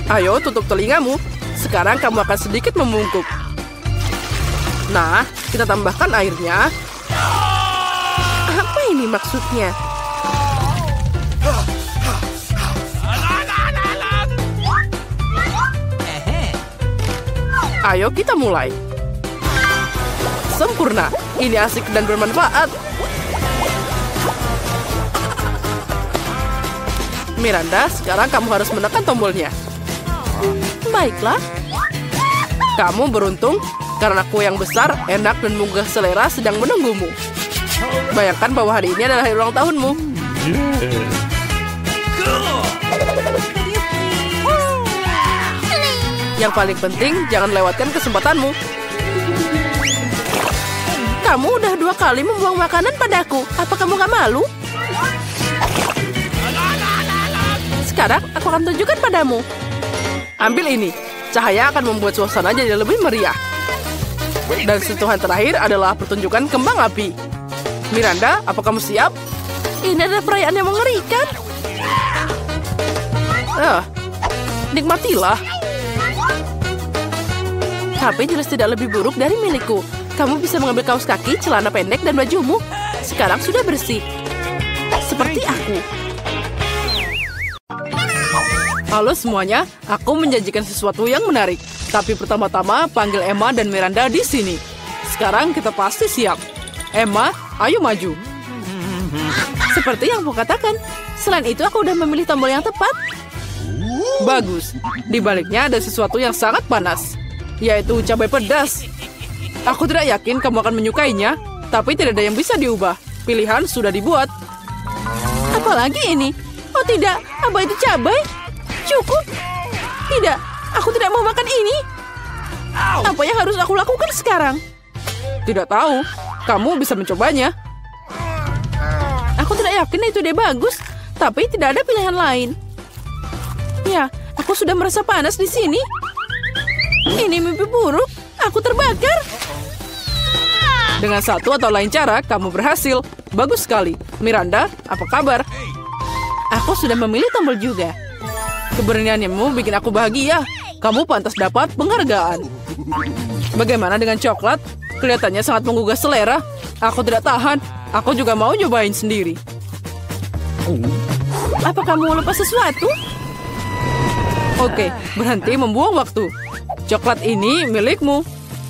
Ayo, tutup telingamu. Sekarang kamu akan sedikit membungkuk. Nah, kita tambahkan airnya. Apa ini maksudnya? Ayo kita mulai. Sempurna. Ini asik dan bermanfaat. Miranda, sekarang kamu harus menekan tombolnya. Baiklah. Kamu beruntung karena kue yang besar, enak, dan menggugah selera sedang menunggumu. Bayangkan bahwa hari ini adalah hari ulang tahunmu. Yang paling penting, jangan lewatkan kesempatanmu. Kamu udah 2 kali membuang makanan padaku. Apa kamu gak malu? Sekarang aku akan tunjukkan padamu. Ambil ini. Cahaya akan membuat suasana jadi lebih meriah. Dan sentuhan terakhir adalah pertunjukan kembang api. Miranda, apa kamu siap? Ini adalah perayaan yang mengerikan. Nikmatilah. Tapi jelas tidak lebih buruk dari milikku. Kamu bisa mengambil kaos kaki, celana pendek, dan bajumu. Sekarang sudah bersih. Seperti aku. Halo semuanya, aku menjanjikan sesuatu yang menarik. Tapi pertama-tama panggil Emma dan Miranda di sini. Sekarang kita pasti siap. Emma, ayo maju. Seperti yang aku katakan. Selain itu, aku udah memilih tombol yang tepat. Bagus. Di baliknya ada sesuatu yang sangat panas, yaitu cabai pedas. Aku tidak yakin kamu akan menyukainya, tapi tidak ada yang bisa diubah. Pilihan sudah dibuat. Apalagi ini? Oh tidak, apa itu cabai? Cukup. Tidak, aku tidak mau makan ini. Apa yang harus aku lakukan sekarang? Tidak tahu. Kamu bisa mencobanya. Aku tidak yakin itu ide bagus, tapi tidak ada pilihan lain. Ya, aku sudah merasa panas di sini. Ini mimpi buruk. Aku terbakar. Dengan satu atau lain cara, kamu berhasil. Bagus sekali. Miranda, apa kabar? Aku sudah memilih tombol juga. Keberanianmu bikin aku bahagia. Kamu pantas dapat penghargaan. Bagaimana dengan coklat? Kelihatannya sangat menggugah selera. Aku tidak tahan. Aku juga mau nyobain sendiri. Apa kamu lupa sesuatu? Oke, berhenti membuang waktu. Coklat ini milikmu.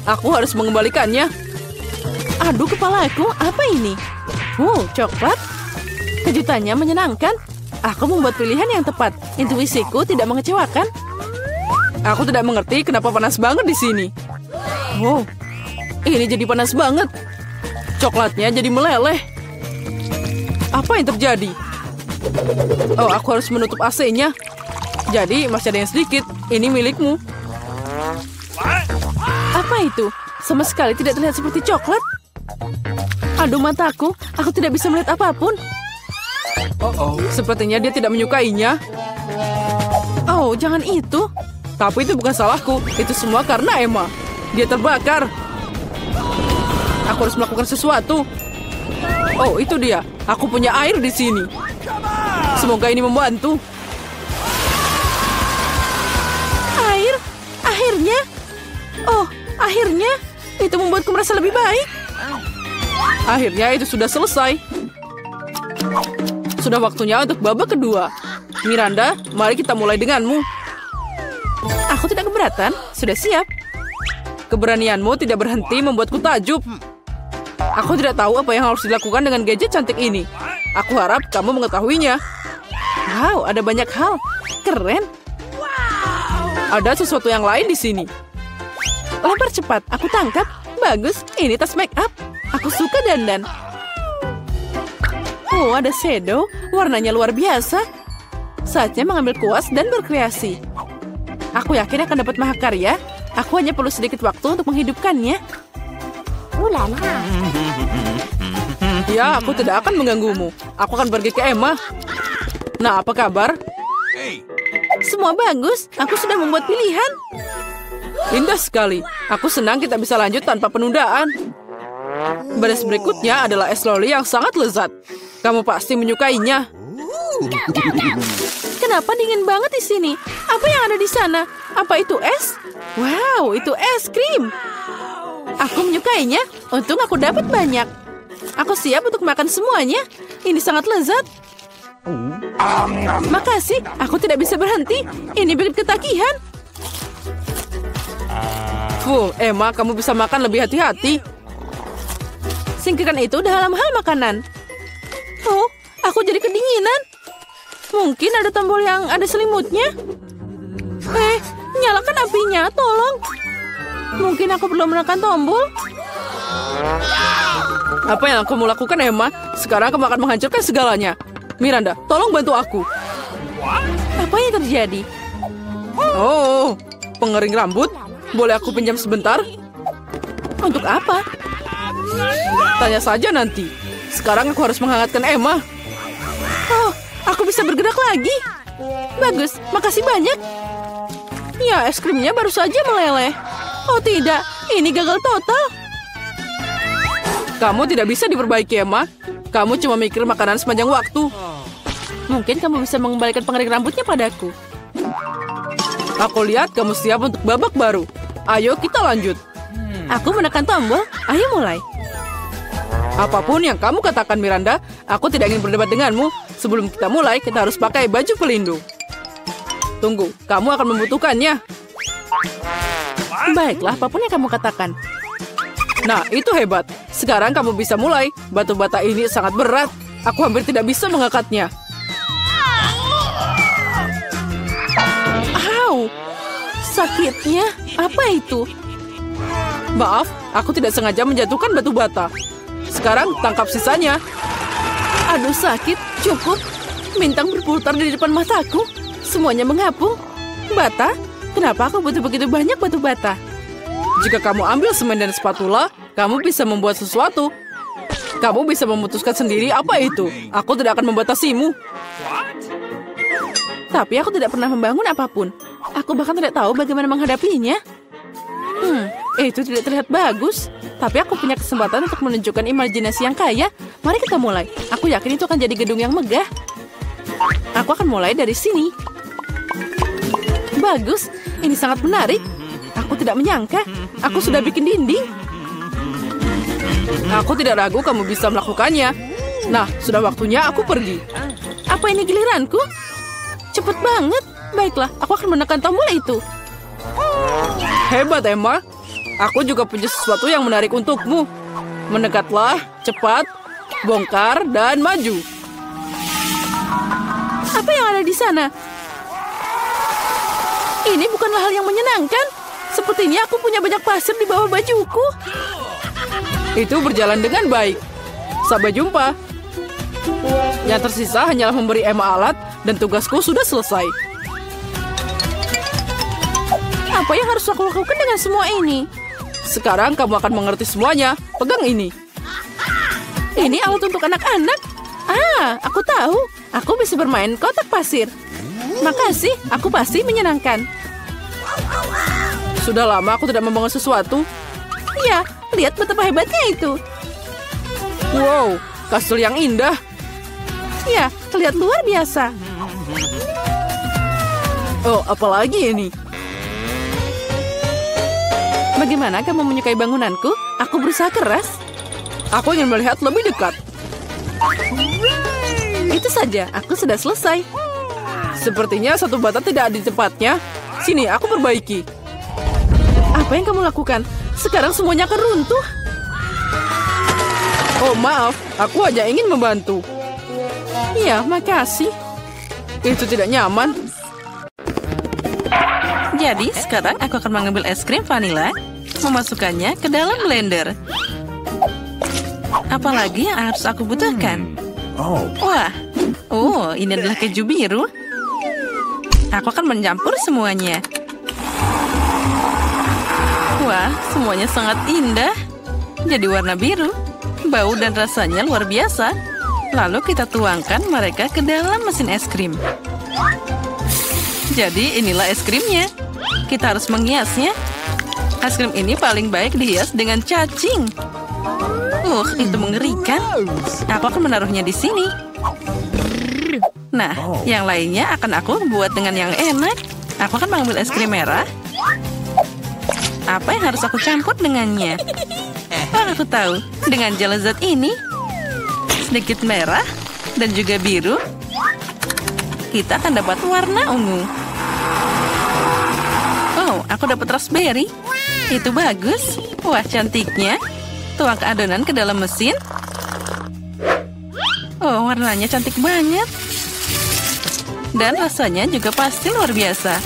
Aku harus mengembalikannya. Aduh, kepalaku. Apa ini? Coklat. Kejutannya menyenangkan. Aku membuat pilihan yang tepat. Intuisiku tidak mengecewakan. Aku tidak mengerti kenapa panas banget di sini. Ini jadi panas banget. Coklatnya jadi meleleh. Apa yang terjadi? Oh, aku harus menutup AC-nya. Jadi, masih ada yang sedikit. Ini milikmu. Apa itu? Sama sekali tidak terlihat seperti coklat. Aduh, mataku. Aku tidak bisa melihat apapun. Sepertinya dia tidak menyukainya. Oh, jangan itu. Tapi itu bukan salahku. Itu semua karena Emma. Dia terbakar. Aku harus melakukan sesuatu. Oh, itu dia. Aku punya air di sini. Semoga ini membantu. Air? Akhirnya? Oh, akhirnya. Itu membuatku merasa lebih baik. Akhirnya itu sudah selesai. Sudah waktunya untuk babak kedua. Miranda, mari kita mulai denganmu. Aku tidak keberatan. Sudah siap. Keberanianmu tidak berhenti membuatku takjub. Aku tidak tahu apa yang harus dilakukan dengan gadget cantik ini. Aku harap kamu mengetahuinya. Wow, ada banyak hal. Keren. Ada sesuatu yang lain di sini. Lempar cepat, aku tangkap. Bagus, ini tas make up. Aku suka dandan. Oh, ada shadow. Warnanya luar biasa. Saatnya mengambil kuas dan berkreasi. Aku yakin akan dapat mahakarya. Aku hanya perlu sedikit waktu untuk menghidupkannya. Ya, aku tidak akan mengganggumu. Aku akan pergi ke Emma. Nah, apa kabar? Semua bagus. Aku sudah membuat pilihan. Indah sekali. Aku senang kita bisa lanjut tanpa penundaan. Baris berikutnya adalah es loli yang sangat lezat. Kamu pasti menyukainya. Kenapa dingin banget di sini? Apa yang ada di sana? Apa itu es? Wow, itu es krim. Aku menyukainya. Untung aku dapat banyak. Aku siap untuk makan semuanya. Ini sangat lezat. Makasih, aku tidak bisa berhenti. Ini bikin ketagihan. Emma, kamu bisa makan lebih hati-hati. Singkirkan itu dalam hal makanan. Oh, aku jadi kedinginan. Mungkin ada tombol yang ada selimutnya. Nyalakan apinya, tolong. Mungkin aku perlu menekan tombol. Apa yang kamu lakukan, Emma? Sekarang kamu akan menghancurkan segalanya. Miranda, tolong bantu aku. Apa yang terjadi? Oh, pengering rambut. Boleh aku pinjam sebentar? Untuk apa? Tanya saja nanti. Sekarang aku harus menghangatkan Emma. Oh, aku bisa bergerak lagi. Bagus, makasih banyak. Ya, es krimnya baru saja meleleh. Oh tidak, ini gagal total. Kamu tidak bisa diperbaiki, Emma. Kamu cuma mikir makanan sepanjang waktu. Mungkin kamu bisa mengembalikan pengering rambutnya padaku. Aku lihat kamu siap untuk babak baru. Ayo kita lanjut. Aku menekan tombol. Ayo mulai. Apapun yang kamu katakan, Miranda, aku tidak ingin berdebat denganmu. Sebelum kita mulai, kita harus pakai baju pelindung. Tunggu, kamu akan membutuhkannya. Baiklah, apapun yang kamu katakan. Nah, itu hebat. Sekarang kamu bisa mulai. Batu bata ini sangat berat. Aku hampir tidak bisa mengangkatnya. Au! Sakitnya. Apa itu? Maaf, aku tidak sengaja menjatuhkan batu bata. Sekarang tangkap sisanya. Aduh, sakit. Cukup. Bintang berputar di depan mataku. Semuanya mengapung. Bata? Kenapa aku butuh begitu banyak batu bata? Jika kamu ambil semen dan spatula, kamu bisa membuat sesuatu. Kamu bisa memutuskan sendiri apa itu. Aku tidak akan membatasimu. Tapi aku tidak pernah membangun apapun. Aku bahkan tidak tahu bagaimana menghadapinya. Itu tidak terlihat bagus. Tapi aku punya kesempatan untuk menunjukkan imajinasi yang kaya. Mari kita mulai. Aku yakin itu akan jadi gedung yang megah. Aku akan mulai dari sini. Bagus. Ini sangat menarik. Aku tidak menyangka. Aku sudah bikin dinding. Aku tidak ragu kamu bisa melakukannya. Nah, sudah waktunya aku pergi. Apa ini giliranku? Cepat banget. Baiklah, aku akan menekan tombol itu. Hebat, Emma. Aku juga punya sesuatu yang menarik untukmu. Mendekatlah, cepat, bongkar, dan maju. Apa yang ada di sana? Ini bukanlah hal yang menyenangkan. Sepertinya aku punya banyak pasir di bawah bajuku. Itu berjalan dengan baik. Sampai jumpa. Yang tersisa hanyalah memberi Emma alat dan tugasku sudah selesai. Apa yang harus aku lakukan dengan semua ini? Sekarang kamu akan mengerti semuanya. Pegang ini. Ini alat untuk anak-anak. Aku tahu. Aku bisa bermain kotak pasir. Makasih, aku pasti menyenangkan. Sudah lama aku tidak membangun sesuatu. Ya, lihat betapa hebatnya itu. Wow, kastil yang indah. Ya, terlihat luar biasa. Oh, apalagi ini? Bagaimana kamu menyukai bangunanku? Aku berusaha keras. Aku ingin melihat lebih dekat. Itu saja, aku sudah selesai. Sepertinya satu bata tidak di tempatnya. Sini, aku perbaiki. Apa yang kamu lakukan? Sekarang semuanya akan runtuh. Oh, maaf. Aku hanya ingin membantu. Iya, makasih. Itu tidak nyaman. Jadi, sekarang aku akan mengambil es krim vanila, memasukkannya ke dalam blender. Apalagi yang harus aku butuhkan? Wah, ini adalah keju biru. Aku akan mencampur semuanya. Wah, semuanya sangat indah. Jadi warna biru. Bau dan rasanya luar biasa. Lalu kita tuangkan mereka ke dalam mesin es krim. Jadi inilah es krimnya. Kita harus menghiasnya. Es krim ini paling baik dihias dengan cacing. Itu mengerikan. Aku akan menaruhnya di sini. Nah, yang lainnya akan aku buat dengan yang enak. Aku akan mengambil es krim merah. Apa yang harus aku campur dengannya? Aku tahu. Dengan gel lezat ini, sedikit merah dan juga biru, kita akan dapat warna ungu. Aku dapat raspberry. Itu bagus. Wah, cantiknya. Tuang ke adonan ke dalam mesin. Warnanya cantik banget. Dan rasanya juga pasti luar biasa.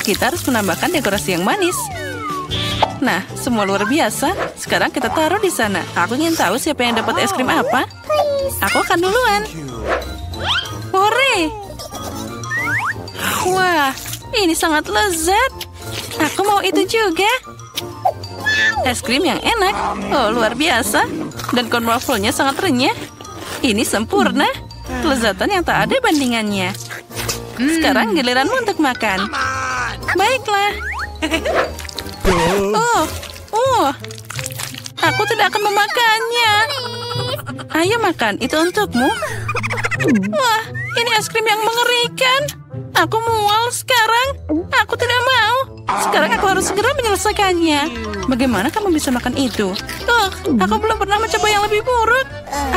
Kita harus menambahkan dekorasi yang manis. Nah, semua luar biasa. Sekarang kita taruh di sana. Aku ingin tahu siapa yang dapat es krim apa. Aku akan duluan. Hore! Wah, ini sangat lezat. Aku mau itu juga. Es krim yang enak. Luar biasa. Dan corn waffle-nya sangat renyah. Ini sempurna. Kelezatan yang tak ada bandingannya. Sekarang giliranmu untuk makan. Baiklah. Aku tidak akan memakannya. Ayo makan, itu untukmu. Wah, ini es krim yang mengerikan. Aku mual sekarang. Aku tidak mau. Sekarang aku harus segera menyelesaikannya. Bagaimana kamu bisa makan itu? Aku belum pernah mencoba yang lebih buruk.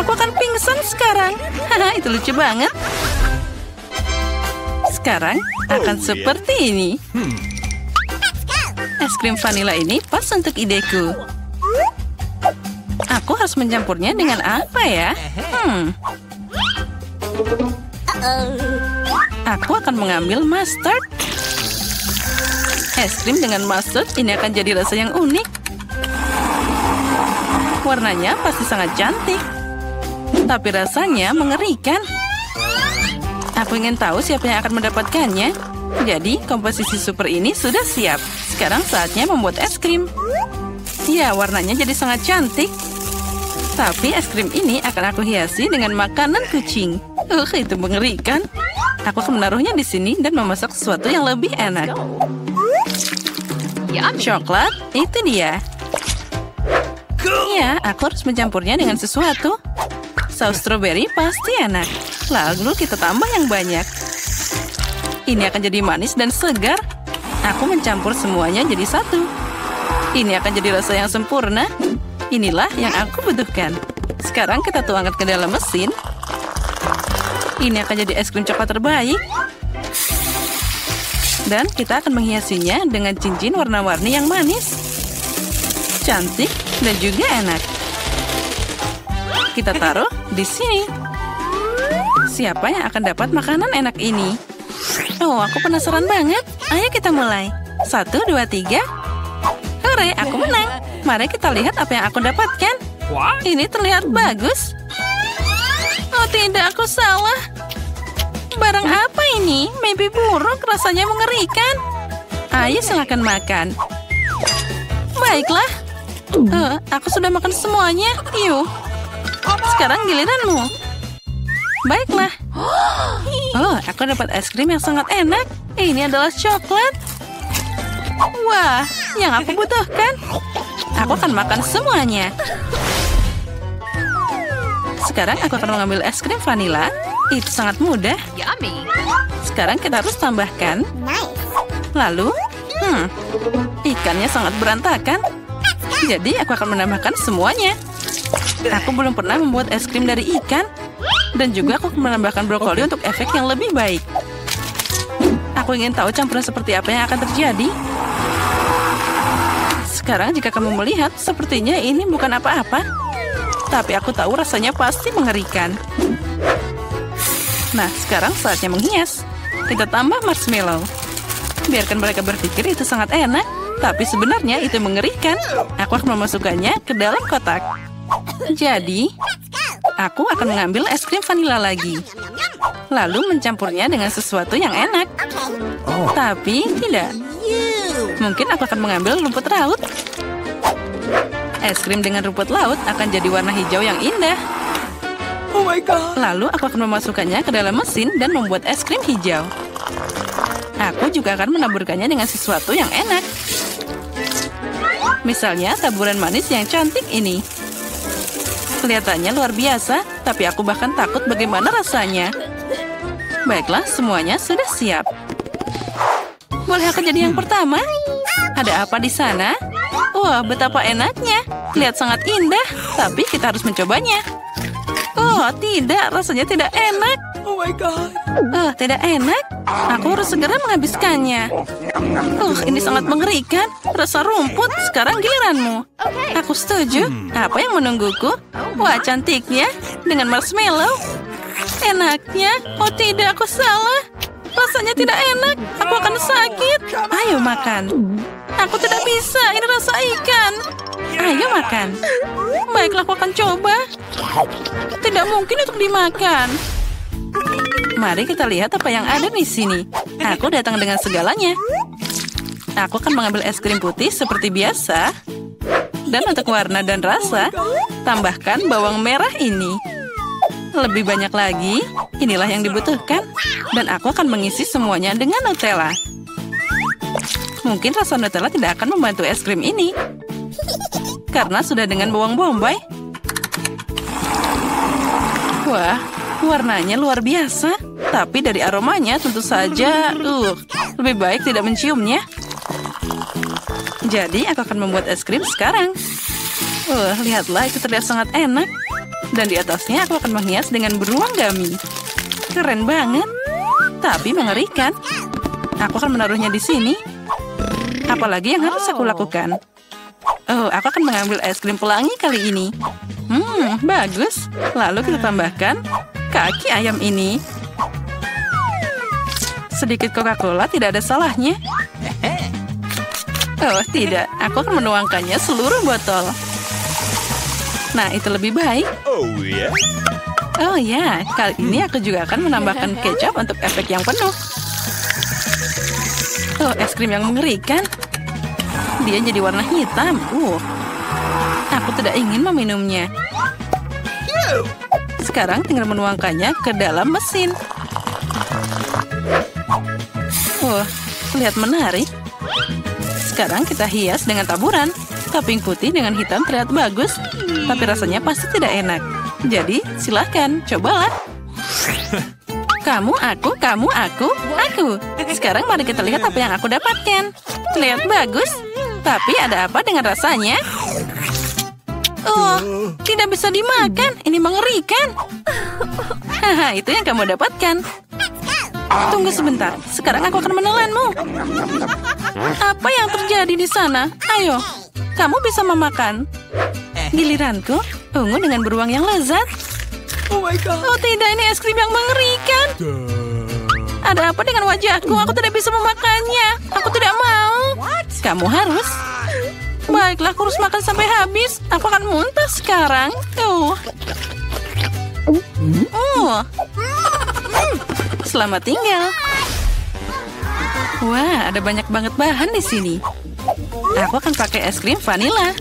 Aku akan pingsan sekarang. Itu lucu banget. Sekarang akan seperti ini. Es krim vanila ini pas untuk ideku. Aku harus mencampurnya dengan apa ya? Aku akan mengambil mustard. Es krim dengan mustard ini akan jadi rasa yang unik. Warnanya pasti sangat cantik. Tapi rasanya mengerikan. Aku ingin tahu siapa yang akan mendapatkannya. Jadi, komposisi super ini sudah siap. Sekarang saatnya membuat es krim. Ya, warnanya jadi sangat cantik. Tapi es krim ini akan aku hiasi dengan makanan kucing. Itu mengerikan. Aku akan menaruhnya di sini dan memasak sesuatu yang lebih enak. Coklat, itu dia. Ya, aku harus mencampurnya dengan sesuatu. Saus stroberi pasti enak. Lalu kita tambah yang banyak. Ini akan jadi manis dan segar. Aku mencampur semuanya jadi satu. Ini akan jadi rasa yang sempurna. Inilah yang aku butuhkan. Sekarang kita tuangkan ke dalam mesin. Ini akan jadi es krim coklat terbaik. Dan kita akan menghiasinya dengan cincin warna-warni yang manis. Cantik dan juga enak. Kita taruh di sini. Siapa yang akan dapat makanan enak ini? Aku penasaran banget. Ayo kita mulai. 1, 2, 3. Hore, aku menang. Mari kita lihat apa yang aku dapatkan. Ini terlihat bagus. Oh tidak, aku salah. Barang apa ini? Mimpi buruk, rasanya mengerikan. Ayo silakan makan. Baiklah. Aku sudah makan semuanya. Yuk. Sekarang giliranmu. Baiklah. Oh, aku dapat es krim yang sangat enak. Ini adalah coklat. Wah, yang aku butuhkan. Aku akan makan semuanya. Sekarang aku akan mengambil es krim vanila. Itu sangat mudah. Yummy. Sekarang kita harus tambahkan. Lalu, ikannya sangat berantakan. Jadi aku akan menambahkan semuanya. Aku belum pernah membuat es krim dari ikan. Dan juga aku akan menambahkan brokoli untuk efek yang lebih baik. Aku ingin tahu campuran seperti apa yang akan terjadi. Sekarang jika kamu melihat, sepertinya ini bukan apa-apa. Tapi aku tahu rasanya pasti mengerikan. Nah, sekarang saatnya menghias. Kita tambah marshmallow. Biarkan mereka berpikir itu sangat enak. Tapi sebenarnya itu mengerikan. Aku akan memasukkannya ke dalam kotak. Jadi, aku akan mengambil es krim vanila lagi. Lalu mencampurnya dengan sesuatu yang enak. Tapi tidak. Mungkin aku akan mengambil rumput laut. Es krim dengan rumput laut akan jadi warna hijau yang indah. Oh my god. Lalu aku akan memasukkannya ke dalam mesin dan membuat es krim hijau. Aku juga akan menaburkannya dengan sesuatu yang enak. Misalnya taburan manis yang cantik ini. Kelihatannya luar biasa, tapi aku bahkan takut bagaimana rasanya. Baiklah, semuanya sudah siap. Boleh aku jadi yang pertama? Ada apa di sana? Wah, betapa enaknya. Lihat sangat indah, tapi kita harus mencobanya. Oh, tidak, rasanya tidak enak. Oh my god. Oh, tidak enak. Aku harus segera menghabiskannya. Ini sangat mengerikan. Rasa rumput, sekarang giliranmu. Aku setuju. Apa yang menungguku? Wah, cantiknya. Dengan marshmallow. Enaknya. Oh tidak, aku salah. Rasanya tidak enak. Aku akan sakit. Ayo makan. Aku tidak bisa. Ini rasa ikan. Ayo makan. Baiklah, aku akan coba. Tidak mungkin untuk dimakan. Mari kita lihat apa yang ada di sini. Aku datang dengan segalanya. Aku akan mengambil es krim putih seperti biasa. Dan untuk warna dan rasa, tambahkan bawang merah ini. Lebih banyak lagi, inilah yang dibutuhkan. Dan aku akan mengisi semuanya dengan Nutella. Mungkin rasa Nutella tidak akan membantu es krim ini. Karena sudah dengan bawang bombay. Wah, warnanya luar biasa. Tapi dari aromanya tentu saja, lebih baik tidak menciumnya. Jadi aku akan membuat es krim sekarang. Lihatlah, itu terlihat sangat enak. Dan di atasnya aku akan menghias dengan beruang gummy. Keren banget. Tapi mengerikan. Aku akan menaruhnya di sini. Apalagi yang harus aku lakukan? Aku akan mengambil es krim pelangi kali ini. Bagus. Lalu kita tambahkan kaki ayam ini. Sedikit Coca-Cola tidak ada salahnya. Oh tidak, aku akan menuangkannya seluruh botol. Nah, itu lebih baik. Oh ya. Oh ya, kali ini aku juga akan menambahkan kecap untuk efek yang penuh. Es krim yang mengerikan. Dia jadi warna hitam. Aku tidak ingin meminumnya. Sekarang tinggal menuangkannya ke dalam mesin. Terlihat menarik. Sekarang kita hias dengan taburan. Topping putih dengan hitam terlihat bagus, tapi rasanya pasti tidak enak. Jadi, silahkan, cobalah. Kamu, aku, kamu, aku. Sekarang mari kita lihat apa yang aku dapatkan. Terlihat bagus, tapi ada apa dengan rasanya? Tidak bisa dimakan. Ini mengerikan. Haha, itu yang kamu dapatkan. Tunggu sebentar, sekarang aku akan menelanmu. Apa yang terjadi di sana? Ayo, kamu bisa memakan. Giliranku, ungu dengan beruang yang lezat. Oh my god. Oh tidak, ini es krim yang mengerikan. Ada apa dengan wajahku? Aku tidak bisa memakannya. Aku tidak mau. Kamu harus. Baiklah, aku harus makan sampai habis. Aku akan muntah sekarang. Selamat tinggal. Wah, ada banyak banget bahan di sini. Aku akan pakai es krim vanila.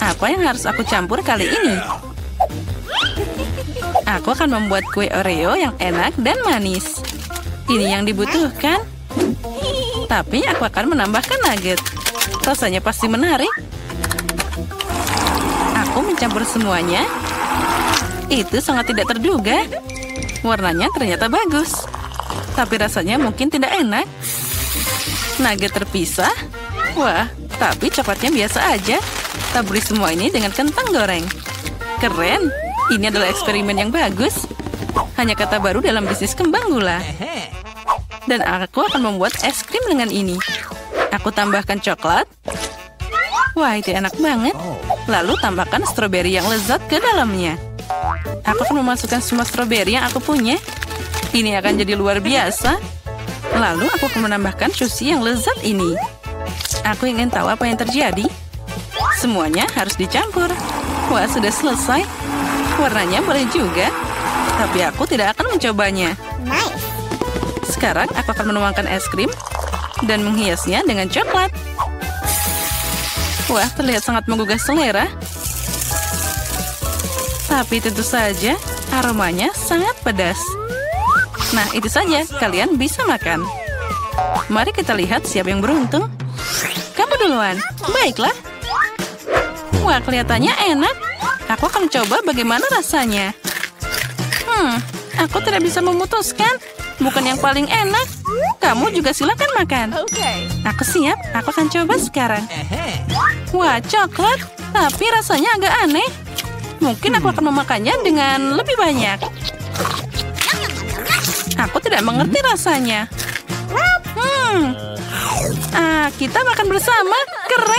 Apa yang harus aku campur kali ini? Aku akan membuat kue Oreo yang enak dan manis. Ini yang dibutuhkan. Tapi aku akan menambahkan nugget. Rasanya pasti menarik. Aku mencampur semuanya. Itu sangat tidak terduga. Warnanya ternyata bagus. Tapi rasanya mungkin tidak enak. Nugget terpisah. Wah, tapi coklatnya biasa aja. Taburi semua ini dengan kentang goreng. Keren. Ini adalah eksperimen yang bagus. Hanya kata baru dalam bisnis kembang gula. Dan aku akan membuat es krim dengan ini. Aku tambahkan coklat. Wah, itu enak banget. Lalu tambahkan stroberi yang lezat ke dalamnya. Aku akan memasukkan semua stroberi yang aku punya. Ini akan jadi luar biasa. Lalu aku akan menambahkan sushi yang lezat ini. Aku ingin tahu apa yang terjadi. Semuanya harus dicampur. Wah, sudah selesai. Warnanya boleh juga. Tapi aku tidak akan mencobanya. Sekarang aku akan menuangkan es krim dan menghiasnya dengan coklat. Wah, terlihat sangat menggugah selera. Tapi tentu saja aromanya sangat pedas. Nah, itu saja. Kalian bisa makan. Mari kita lihat siapa yang beruntung. Kamu duluan. Baiklah. Wah, kelihatannya enak. Aku akan coba bagaimana rasanya. Aku tidak bisa memutuskan. Bukan yang paling enak. Kamu juga silakan makan. Aku siap. Aku akan coba sekarang. Wah, coklat. Tapi rasanya agak aneh. Mungkin aku akan memakannya dengan lebih banyak. Aku tidak mengerti rasanya. Kita makan bersama. Keren.